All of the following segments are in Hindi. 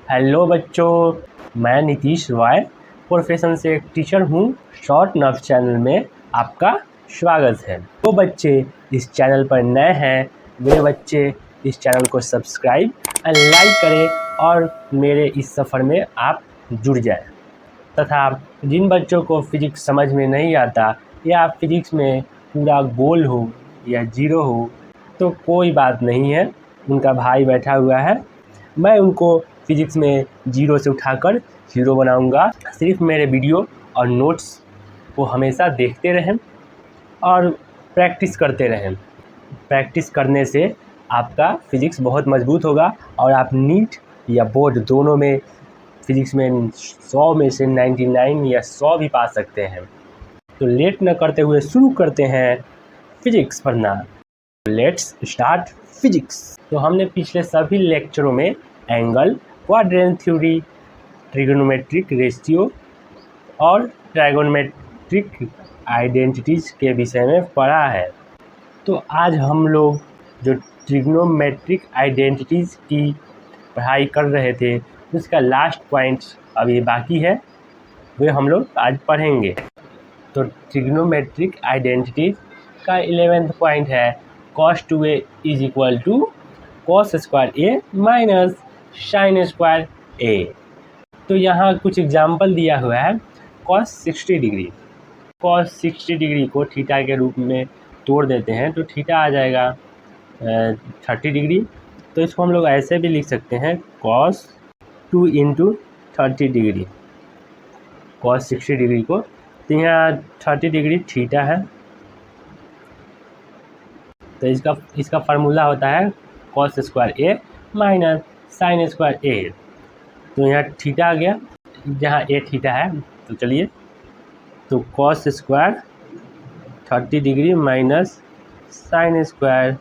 हेलो बच्चों, मैं नीतीश रॉय प्रोफेशन से एक टीचर हूँ। शॉर्ट नर्व चैनल में आपका स्वागत है। तो बच्चे इस चैनल पर नए हैं, वे बच्चे इस चैनल को सब्सक्राइब एंड लाइक करें और मेरे इस सफ़र में आप जुड़ जाएं। तथा जिन बच्चों को फिजिक्स समझ में नहीं आता या फिजिक्स में पूरा गोल हो या जीरो हो तो कोई बात नहीं है, उनका भाई बैठा हुआ है। मैं उनको फिजिक्स में जीरो से उठाकर हीरो बनाऊंगा। सिर्फ मेरे वीडियो और नोट्स को हमेशा देखते रहें और प्रैक्टिस करते रहें। प्रैक्टिस करने से आपका फिजिक्स बहुत मजबूत होगा और आप नीट या बोर्ड दोनों में फिजिक्स में 100 में से 99 या 100 भी पा सकते हैं। तो लेट न करते हुए शुरू करते हैं फिजिक्स पढ़ना। Let's start physics. तो हमने पिछले सभी लेक्चरों में angle, quadrant theory, trigonometric ratio और ट्राइगोनोमेट्रिक आइडेंटिटीज़ के विषय में पढ़ा है। तो आज हम लोग जो ट्रिगोनोमेट्रिक आइडेंटिटीज़ की पढ़ाई कर रहे थे उसका लास्ट पॉइंट अभी बाकी है, वे हम लोग आज पढ़ेंगे। तो ट्रिगोनोमेट्रिक आइडेंटिटीज़ का 11th पॉइंट है cos 2a is equal to cos square a minus sine square a। तो यहाँ कुछ एग्जाम्पल दिया हुआ है। cos 60 डिग्री, cos 60 डिग्री को थीटा के रूप में तोड़ देते हैं तो थीटा आ जाएगा 30 डिग्री। तो इसको हम लोग ऐसे भी लिख सकते हैं cos 2 into 30 degree, cos 60 degree को। तो यहाँ 30 डिग्री थीटा है, तो इसका फार्मूला होता है cos square a minus sine square a। तो यहाँ थीटा आ गया, जहाँ a थीटा है। तो चलिए, तो cos square 30 degree minus sine square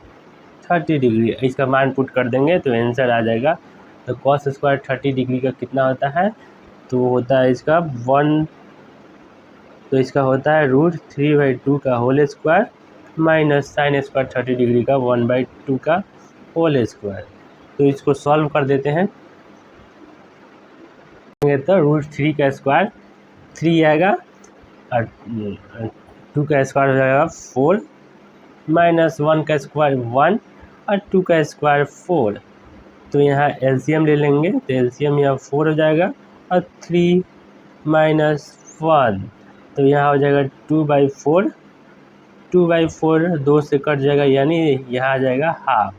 30 degree, इसका मान पुट कर देंगे तो आंसर आ जाएगा। तो cos स्क्वायर 30 डिग्री का कितना होता है, तो होता है इसका 1, तो इसका होता है √3/2 का whole square minus sine square 30 degree का 1/2 का होल स्क्वायर। तो इसको सॉल्व कर देते हैं तो √3 का स्क्वायर 3 आएगा और 2 का स्क्वायर हो जाएगा 4 माइनस 1 का स्क्वायर 1 और 2 का स्क्वायर 4। तो यहाँ एलसीएम ले लेंगे तो एलसीएम यहाँ 4 हो जाएगा और 3 माइनस 1, तो यहाँ हो जाएगा 2/4, 2/4 2 से कट जाएगा, यानी यहाँ आ जाएगा हाफ।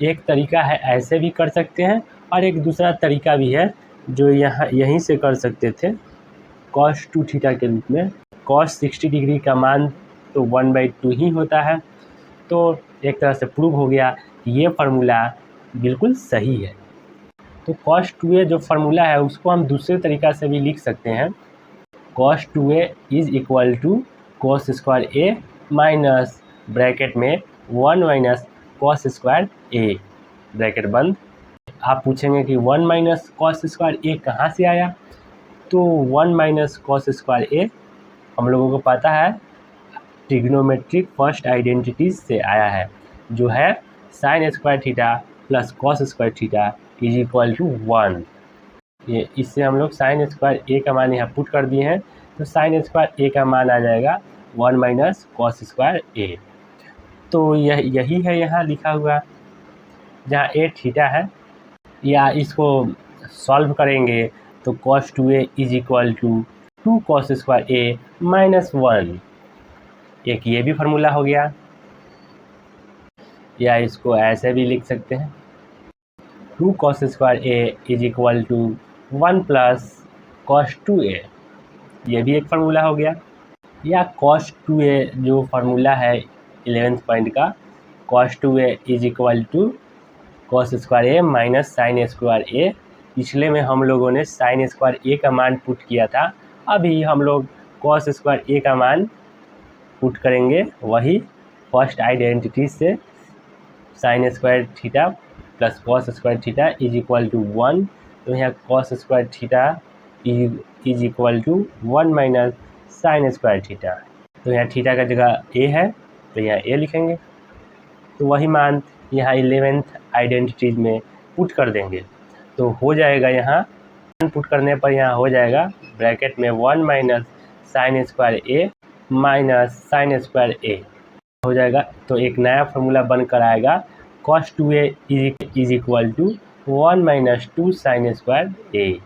एक तरीका है ऐसे भी कर सकते हैं और एक दूसरा तरीका भी है जो यहीं से कर सकते थे cos 2 थीटा के रूप में। cos 60 डिग्री का मान तो 1/2 ही होता है। तो एक तरह से प्रूव हो गया कि ये फार्मूला बिल्कुल सही है। तो cos 2a जो फार्मूला है उसको हम दूसरे तरीका से भी लिख सकते हैं। cos 2a is equal to cos square a minus bracket में 1 minus cos square a, bracket बंद। आप पूछेंगे कि 1 माइनस cos स्क्वायर a कहाँ से आया, तो 1 माइनस cos स्क्वायर a हम लोगों को पता है ट्रिग्नोमेट्रिक फर्स्ट आइडेंटिटीज से आया है, जो है sine square theta plus cos square theta is equal to 1। ये इससे हम लोग साइन स्क्वायर a का मान यहाँ पुट कर दिए हैं, तो साइन स्क्वायर a का मान आ जाएगा 1 माइनस cos स्क्वायर a। तो यही है यहाँ लिखा हुआ, जहाँ a थीटा है। या इसको सॉल्व करेंगे तो cos 2a is equal to 2 cos square a minus 1, एक ये भी फार्मूला हो गया। या इसको ऐसे भी लिख सकते हैं 2 cos square a is equal to 1 plus cos 2a, ये भी एक फार्मूला हो गया। या cos 2a जो फार्मूला है 11th पॉइंट का, cos 2a is equal to cos square a minus sine square a। पिछले में हम लोगों ने साइन स्क्वायर a का मान पुट किया था, अभी हम लोग cos स्क्वायर a का मान पुट करेंगे वही फर्स्ट आइडेंटिटी से, sine square theta plus cos square theta is equal to 1। तो यहाँ cos square theta is equal to 1 minus sine square theta. तो यहाँ थीटा का जगह a है तो यहाँ a लिखेंगे, तो वही मान यहाँ 11th आइडेंटिटीज में पुट कर देंगे। तो हो जाएगा यहाँ पुट करने पर यहाँ हो जाएगा ब्रैकेट में 1 माइनस साइन स्क्वायर ए माइनस साइन स्क्वायर ए हो जाएगा। तो एक नया फार्मूला बनकर आएगा cos 2a is equal to 1 minus 2 sine square a.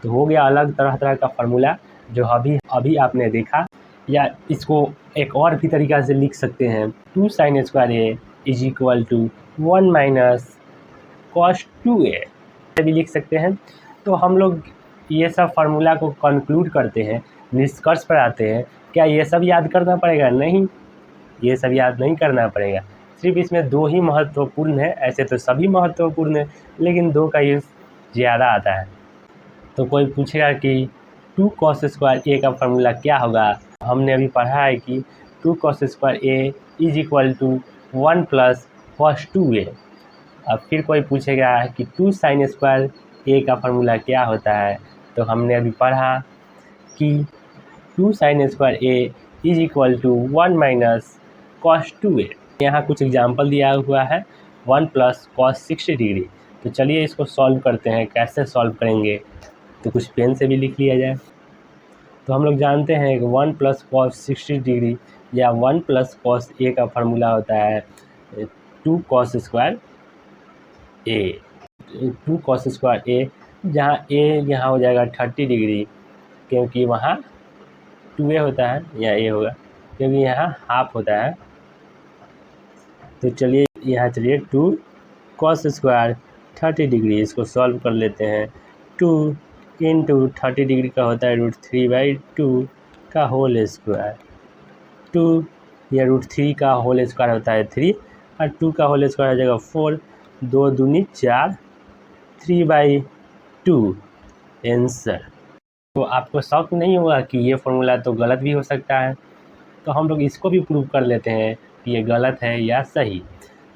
तो हो गया अलग तरह तरह का फार्मूला जो अभी आपने देखा। या इसको एक और भी तरीक़ा से लिख सकते हैं 2 sine square a is equal to 1 minus cos 2a भी लिख सकते हैं। तो हम लोग ये सब फार्मूला को कंक्लूड करते हैं, निष्कर्ष पर आते हैं। क्या ये सब याद करना पड़ेगा? नहीं, ये सब याद नहीं करना पड़ेगा। सिर्फ इसमें दो ही महत्वपूर्ण है, ऐसे तो सभी महत्वपूर्ण है लेकिन दो का यूज़ ज़्यादा आता है। तो कोई पूछेगा कि 2 cos स्क्वायर ए का फार्मूला क्या होगा? हमने अभी पढ़ा है कि 2 cos square a is equal to 1 plus cos 2a। अब फिर कोई पूछेगा कि 2 साइन स्क्वायर ए का फार्मूला क्या होता है? तो हमने अभी पढ़ा कि 2 sine square a is equal to 1 minus cos 2a। यहाँ कुछ एग्जाम्पल दिया हुआ है 1 प्लस cos 60 डिग्री। तो चलिए इसको सॉल्व करते हैं। कैसे सॉल्व करेंगे? तो कुछ पेन से भी लिख लिया जाए। तो हम लोग जानते हैं कि 1 प्लस cos 60 डिग्री या 1 प्लस cos a का फार्मूला होता है 2 cos स्क्वायर ए। 2 cos स्क्वायर ए, जहाँ a यहाँ हो जाएगा 30 डिग्री क्योंकि वहाँ 2a होता है, या a होगा क्योंकि यहाँ हाफ होता है। तो चलिए यहाँ 2 cos स्क्वायर 30 डिग्री, इसको सॉल्व कर लेते हैं। 2 इंटू 30 डिग्री का होता है √3/2 का होल स्क्वायर। 2 या √3 का होल स्क्वायर होता है 3 और 2 का होल स्क्वायर हो जाएगा 4, 2 दूनी 4, 3/2 आंसर। तो आपको शौक नहीं होगा कि ये फार्मूला तो गलत भी हो सकता है। तो हम लोग इसको भी प्रूव कर लेते हैं कि ये गलत है या सही।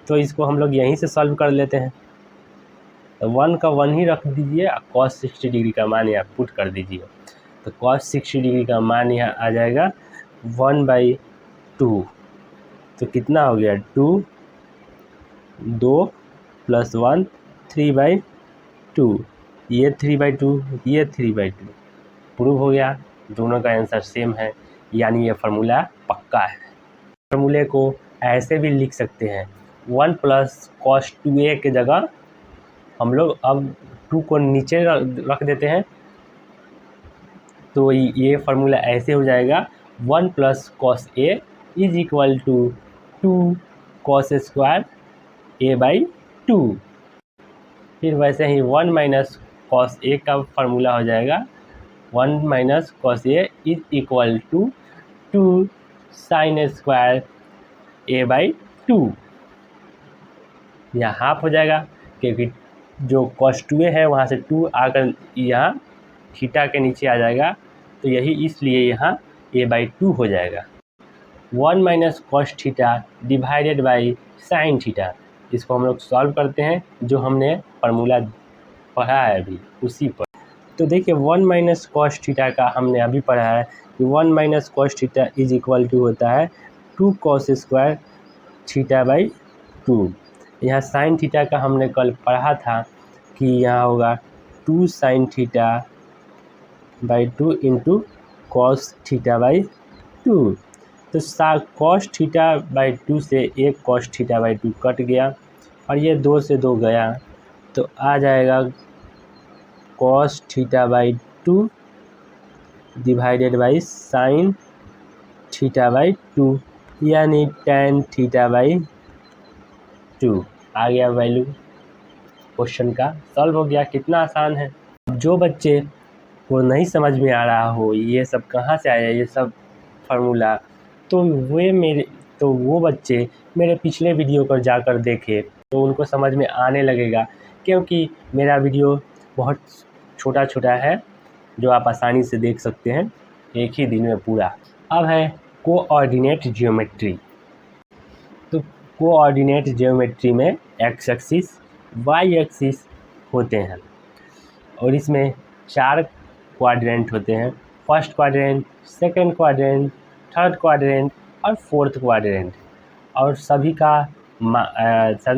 तो इसको हम लोग यहीं से सॉल्व कर लेते हैं। तो 1 का 1 ही रख दीजिए और cos 60 डिग्री का मान यहाँ पुट कर दीजिए। तो cos 60 डिग्री का मान यहाँ आ जाएगा 1/2। तो कितना हो गया? 2 प्लस 1 3/2, ये 3/2, ये 3/2 प्रूव हो गया। दोनों का आंसर सेम है, यानी ये फार्मूला पक्का है। फार्मूले को ऐसे भी लिख सकते हैं 1 प्लस cos 2a के जगह हम लोग अब 2 को नीचे रख देते हैं। तो ये फार्मूला ऐसे हो जाएगा 1 plus cos a is equal to 2 cos square a/2। फिर वैसे ही 1 माइनस cos a का फार्मूला हो जाएगा 1 minus cos a is equal to 2 sine square a/2। यहाँ हाफ हो जाएगा क्योंकि जो cos 2a है वहाँ से 2 आकर यहाँ थीटा के नीचे आ जाएगा। तो यही इसलिए यहाँ a/2 हो जाएगा। 1 minus cos theta divided by sine theta, इसको हम लोग सॉल्व करते हैं जो हमने फार्मूला पढ़ा है अभी उसी पर। तो देखिए 1 माइनस cos थीटा का हमने अभी पढ़ा है कि 1 minus cos theta is equal to होता है 2 cos स्क्वायर थीटा/2। यहाँ साइन थीटा का हमने कल पढ़ा था कि यहाँ होगा 2 साइन थीटा/2 इंटू कॉस थीटा/2। तो cos थीटा/2 से एक cos थीटा/2 कट गया और ये 2 से 2 गया, तो आ जाएगा cos थीटा/2 डिवाइडेड बाई साइन थीटा/2 यानी tan थीटा/2 आ गया वैल्यू। क्वेश्चन का सॉल्व हो गया। कितना आसान है। जो बच्चे को नहीं समझ में आ रहा हो ये सब कहाँ से आया ये सब फार्मूला, तो वो बच्चे मेरे पिछले वीडियो पर जाकर देखे तो उनको समझ में आने लगेगा, क्योंकि मेरा वीडियो बहुत छोटा छोटा है जो आप आसानी से देख सकते हैं एक ही दिन में पूरा। अब है कोऑर्डिनेट ज्योमेट्री। तो कोऑर्डिनेट ज्योमेट्री में एक्स एक्सिस वाई एक्सिस होते हैं और इसमें 4 क्वाड्रेंट होते हैं। First quadrant, second quadrant, third quadrant और फोर्थ क्वाड्रेंट, और सभी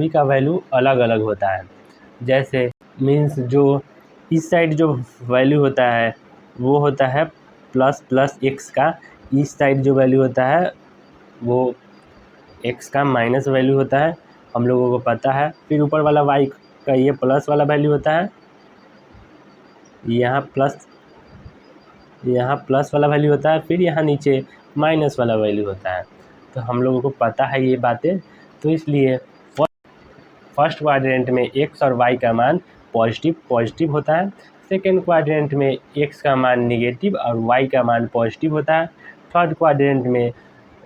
का वैल्यू अलग अलग होता है। जैसे मीन्स जो इस साइड जो वैल्यू होता है वो होता है प्लस एक्स का, इस साइड जो वैल्यू होता है वो एक्स का माइनस वैल्यू होता है, हम लोगों को पता है। फिर ऊपर वाला वाई का ये प्लस वाला वैल्यू होता है, यहाँ प्लस वाला वैल्यू होता है, फिर यहाँ नीचे माइनस वाला वैल्यू होता है। तो हम लोगों को पता है ये बातें, तो इसलिए फर्स्ट क्वाड्रेंट में एक्स और वाई का मान पॉजिटिव होता है, सेकेंड क्वाड्रेंट में एक्स का मान निगेटिव और वाई का मान पॉजिटिव होता है, थर्ड क्वाड्रेंट में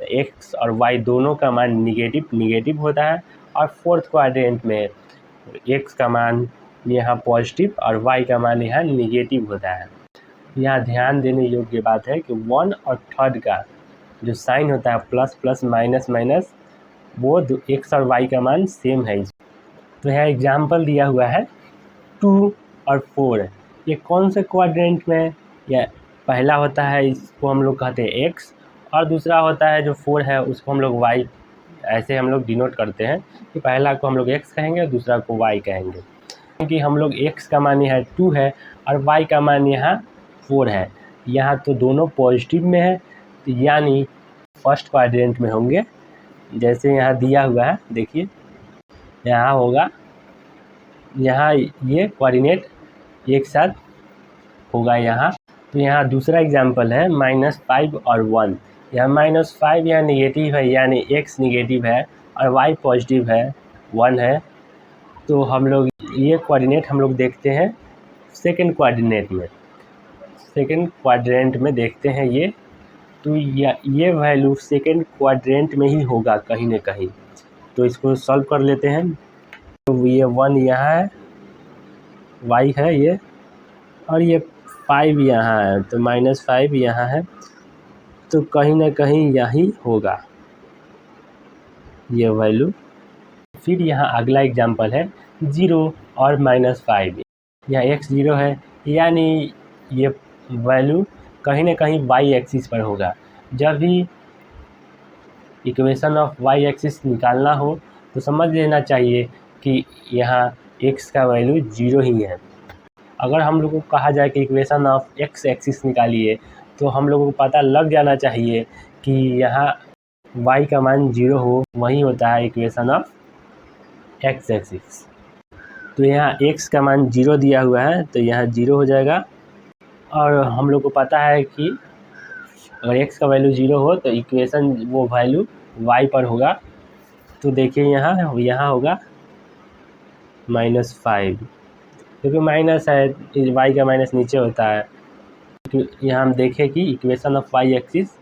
एक्स और वाई दोनों का मान निगेटिव होता है, और फोर्थ क्वाड्रेंट में एक्स का मान यहाँ पॉजिटिव और वाई का मान यहाँ निगेटिव होता है। यहाँ ध्यान देने योग्य बात है कि वन और थर्ड का जो साइन होता है प्लस माइनस वो एक्स और वाई का मान सेम है। तो यहाँ एग्जाम्पल दिया हुआ है 2 और 4, ये कौन से क्वाड्रेंट में, या पहला होता है इसको हम लोग कहते हैं एक्स, और दूसरा होता है जो 4 है उसको हम लोग वाई, ऐसे हम लोग डिनोट करते हैं कि पहला को हम लोग एक्स कहेंगे और दूसरा को वाई कहेंगे। क्योंकि हम लोग एक्स का मान यहाँ 2 है और वाई का मान यहाँ 4 है, यहाँ तो दोनों पॉजिटिव में है, तो यानी फर्स्ट क्वाड्रेंट में होंगे। जैसे यहाँ दिया हुआ है देखिए, यहाँ होगा, यहाँ ये कोऑर्डिनेट एक साथ होगा यहाँ। तो यहाँ दूसरा एग्जाम्पल है -5 और 1, यहाँ -5 यहाँ निगेटिव है, यानी एक्स निगेटिव है और वाई पॉजिटिव है, 1 है। तो हम लोग ये कोऑर्डिनेट हम लोग देखते हैं सेकंड क्वाड्रेंट में देखते हैं ये, तो ये वैल्यू सेकंड क्वाड्रेंट में ही होगा कहीं ना कहीं। तो इसको सॉल्व कर लेते हैं। तो ये 1 यहाँ है, वाई है ये, और ये 5 यहाँ है, तो -5 यहाँ है, तो कहीं ना कहीं यही होगा ये वैल्यू। फिर यहाँ अगला एग्जांपल है 0 और -5, यहाँ x 0 है, यानी ये वैल्यू कहीं ना कहीं y एक्सिस पर होगा। जब भी इक्वेशन ऑफ y एक्सिस निकालना हो तो समझ लेना चाहिए कि यहाँ x का वैल्यू 0 ही है। अगर हम लोगों को कहा जाए कि इक्वेशन ऑफ x एक्सिस निकालिए, तो हम लोगों को पता लग जाना चाहिए कि यहाँ y का मान 0 हो, वही होता है इक्वेशन ऑफ x एक्सिस। तो यहाँ x का मान 0 दिया हुआ है, तो यहाँ 0 हो जाएगा। और हम लोग को पता है कि अगर x का वैल्यू 0 हो तो इक्वेशन वो वैल्यू y पर होगा। तो देखिए यहाँ होगा -5, क्योंकि माइनस है, y का माइनस नीचे होता है। यहाँ हम देखें कि इक्वेशन ऑफ y एक्सिस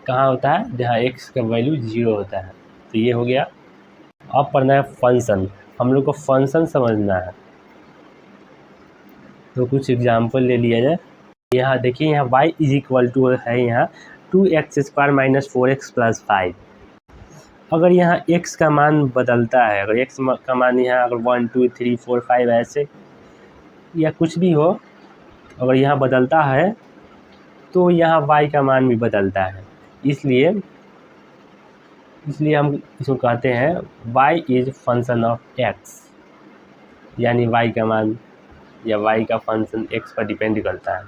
कहाँ होता है, जहाँ x का वैल्यू 0 होता है। तो ये हो गया। अब पढ़ना है फंक्शन, हम लोग को फंक्शन समझना है। तो कुछ एग्जाम्पल ले लिया जाए। यहाँ देखिए, यहाँ y = है यहाँ 2x² - 4x + 5। अगर यहाँ x का मान बदलता है, अगर x का मान यहाँ अगर 1 2 3 4 5 ऐसे या कुछ भी हो, अगर यहाँ बदलता है तो यहाँ y का मान भी बदलता है। इसलिए हम इसको कहते हैं y is function of x, यानी y का मान या y का फंक्शन x पर डिपेंड करता है।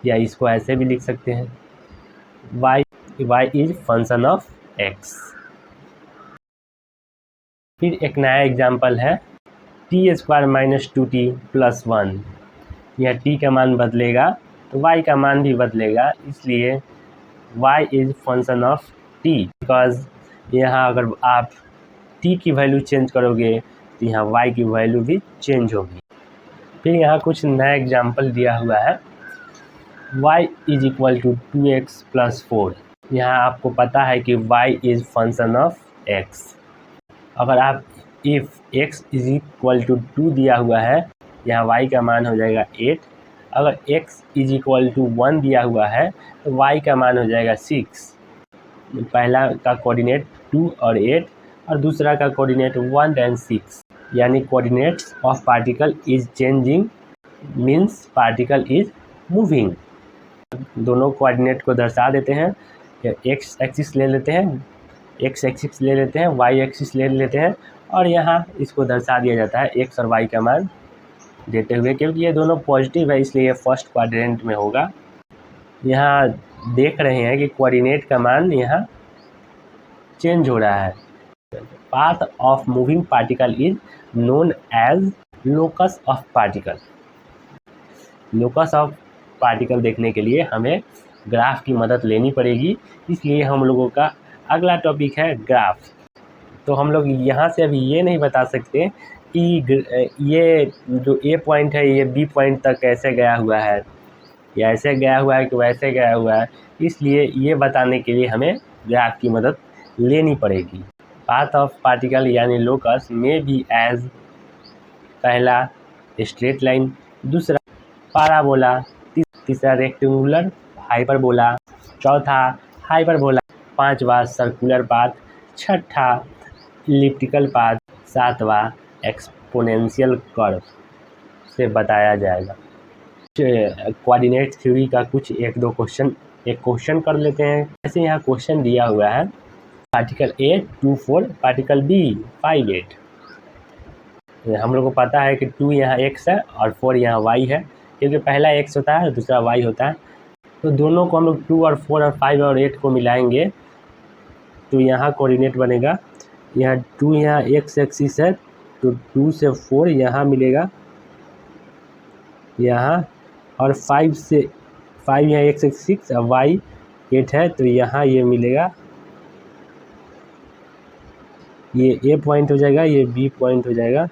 या इसको ऐसे भी लिख सकते हैं y is function of x। फिर एक नया एग्जांपल है t² - 2t + 1। यह t का मान बदलेगा तो y का मान भी बदलेगा, इसलिए y is function of t। Because यहाँ अगर आप t की वैल्यू चेंज करोगे तो यहाँ y की वैल्यू भी चेंज होगी। फिर यहाँ कुछ नया एग्जांपल दिया हुआ है y = 2x + 4। यहाँ आपको पता है कि y is function of x। अगर आप इफ़ x = 2 दिया हुआ है, यहाँ y का मान हो जाएगा 8। अगर x = 1 दिया हुआ है तो y का मान हो जाएगा 6। पहला का कोऑर्डिनेट 2 और 8 और दूसरा का कोऑर्डिनेट 1 और 6, यानी coordinates of particle is changing means particle is moving. दोनों कोऑर्डिनेट को दर्शा देते हैं। x एक्सिस ले लेते हैं, y एक्सिस ले लेते हैं और यहाँ इसको दर्शा दिया जाता है x और y का मान देते हुए, क्योंकि ये दोनों पॉजिटिव है इसलिए ये फर्स्ट क्वाड्रेंट में होगा। यहाँ देख रहे हैं कि कोऑर्डिनेट का मान यहाँ चेंज हो रहा है। Path of moving particle is known as locus of particle. Locus of particle देखने के लिए हमें ग्राफ की मदद लेनी पड़ेगी, इसलिए हम लोगों का अगला टॉपिक है ग्राफ। तो हम लोग यहाँ से अभी ये नहीं बता सकते कि ये जो ए पॉइंट है ये बी पॉइंट तक कैसे गया हुआ है, या ऐसे गया हुआ है कि वैसे गया हुआ है, इसलिए ये बताने के लिए हमें ग्राफ की मदद लेनी पड़ेगी। पाथ ऑफ पार्टिकल यानी लोकस में बी एज पहला स्ट्रेट लाइन, दूसरा पाराबोला, तीसरा रेक्टेंगुलर हाइपरबोला, चौथा हाइपरबोला, पांचवा सर्कुलर पाथ, छठा इलिप्टिकल पाथ, सातवां एक्सपोनेंशियल कर्व से बताया जाएगा। कोऑर्डिनेट थ्योरी का कुछ एक क्वेश्चन कर लेते हैं। जैसे यहाँ क्वेश्चन दिया हुआ है पार्टिकल A 2 4, पार्टिकल B 5 8। हम लोग को पता है कि 2 यहाँ x है और 4 यहाँ y है, क्योंकि पहला x होता है और दूसरा y होता है। तो दोनों को हम लोग 2 और 4 और 5 और 8 को मिलाएंगे तो यहाँ कोऑर्डिनेट बनेगा। यहाँ 2 यहाँ x एक्सिस है तो 2 से 4 यहाँ मिलेगा यहाँ, और 5 से 5 यहाँ x एक्सिस और y 8 है तो यहाँ ये मिलेगा, ये A पॉइंट हो जाएगा, ये B पॉइंट हो जाएगा।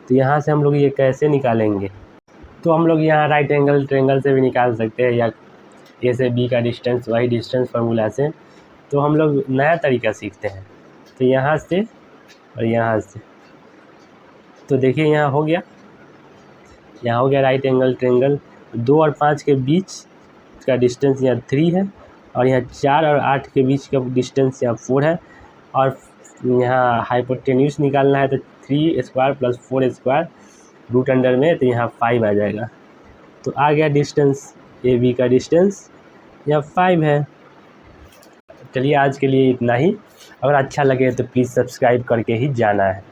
तो यहाँ से हम लोग ये कैसे निकालेंगे, तो हम लोग यहाँ राइट एंगल ट्रायंगल से भी निकाल सकते हैं, या A से B का डिस्टेंस वाई डिस्टेंस फार्मूला से। तो हम लोग नया तरीका सीखते हैं, तो यहाँ से और यहाँ से। तो देखिए यहाँ हो गया राइट एंगल ट्रायंगल। 2 और 5 के बीच का डिस्टेंस यहाँ 3 है, और यहाँ 4 और 8 के बीच का डिस्टेंस यहाँ 4 है, और यहाँ हाइपोटेन्यूज निकालना है तो 3 square plus 4 square root under में, तो यहाँ 5 आ जाएगा। तो आ गया डिस्टेंस, ए बी का डिस्टेंस यहाँ 5 है। चलिए आज के लिए इतना ही। अगर अच्छा लगे तो प्लीज़ सब्सक्राइब करके ही जाना है।